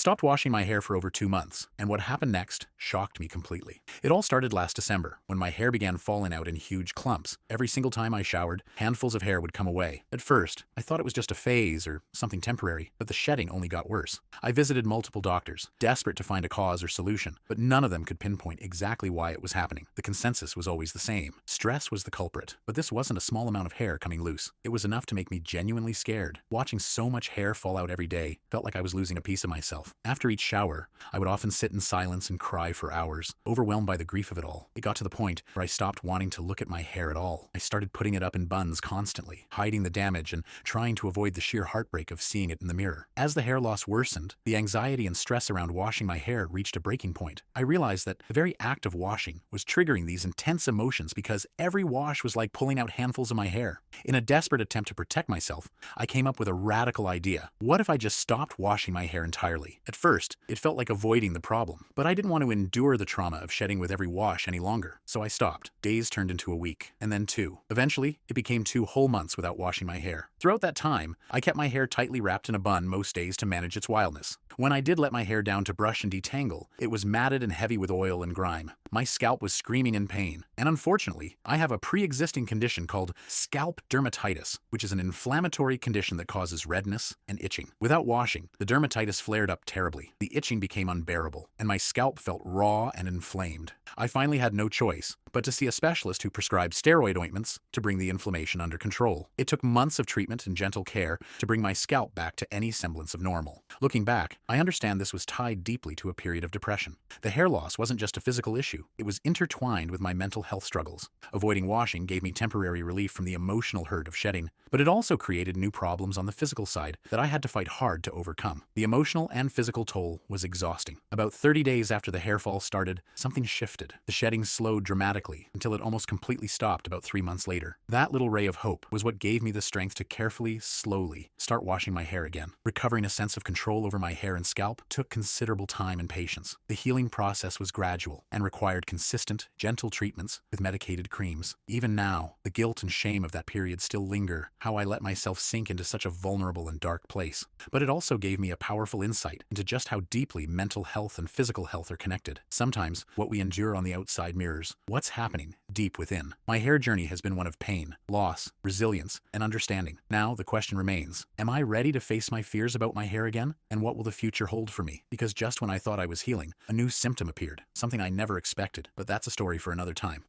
stopped washing my hair for over 2 months, and what happened next shocked me completely. It all started last December, when my hair began falling out in huge clumps. Every single time I showered, handfuls of hair would come away. At first, I thought it was just a phase or something temporary, but the shedding only got worse. I visited multiple doctors, desperate to find a cause or solution, but none of them could pinpoint exactly why it was happening. The consensus was always the same. Stress was the culprit, but this wasn't a small amount of hair coming loose. It was enough to make me genuinely scared. Watching so much hair fall out every day felt like I was losing a piece of myself. After each shower, I would often sit in silence and cry for hours, overwhelmed by the grief of it all. It got to the point where I stopped wanting to look at my hair at all. I started putting it up in buns constantly, hiding the damage and trying to avoid the sheer heartbreak of seeing it in the mirror. As the hair loss worsened, the anxiety and stress around washing my hair reached a breaking point. I realized that the very act of washing was triggering these intense emotions because every wash was like pulling out handfuls of my hair. In a desperate attempt to protect myself, I came up with a radical idea. What if I just stopped washing my hair entirely? At first, it felt like avoiding the problem, but I didn't want to endure the trauma of shedding with every wash any longer, so I stopped. Days turned into a week, and then two. Eventually, it became 2 whole months without washing my hair. Throughout that time, I kept my hair tightly wrapped in a bun most days to manage its wildness. When I did let my hair down to brush and detangle, it was matted and heavy with oil and grime. My scalp was screaming in pain, and unfortunately, I have a pre-existing condition called scalp dermatitis, which is an inflammatory condition that causes redness and itching. Without washing, the dermatitis flared up terribly. The itching became unbearable, and my scalp felt raw and inflamed. I finally had no choice but to see a specialist who prescribed steroid ointments to bring the inflammation under control. It took months of treatment and gentle care to bring my scalp back to any semblance of normal. Looking back, I understand this was tied deeply to a period of depression. The hair loss wasn't just a physical issue, it was intertwined with my mental health struggles. Avoiding washing gave me temporary relief from the emotional hurt of shedding, but it also created new problems on the physical side that I had to fight hard to overcome. The emotional and physical toll was exhausting. About 30 days after the hair fall started, something shifted. The shedding slowed dramatically until it almost completely stopped about 3 months later. That little ray of hope was what gave me the strength to carefully, slowly start washing my hair again. Recovering a sense of control over my hair and scalp took considerable time and patience. The healing process was gradual and required consistent, gentle treatments with medicated creams. Even now, the guilt and shame of that period still linger, how I let myself sink into such a vulnerable and dark place. But it also gave me a powerful insight into just how deeply mental health and physical health are connected. Sometimes, what we endure on the outside mirrors what's happening deep within. My hair journey has been one of pain, loss, resilience, and understanding. Now, the question remains, am I ready to face my fears about my hair again? And what will the future hold for me? Because just when I thought I was healing, a new symptom appeared, something I never expected, but that's a story for another time.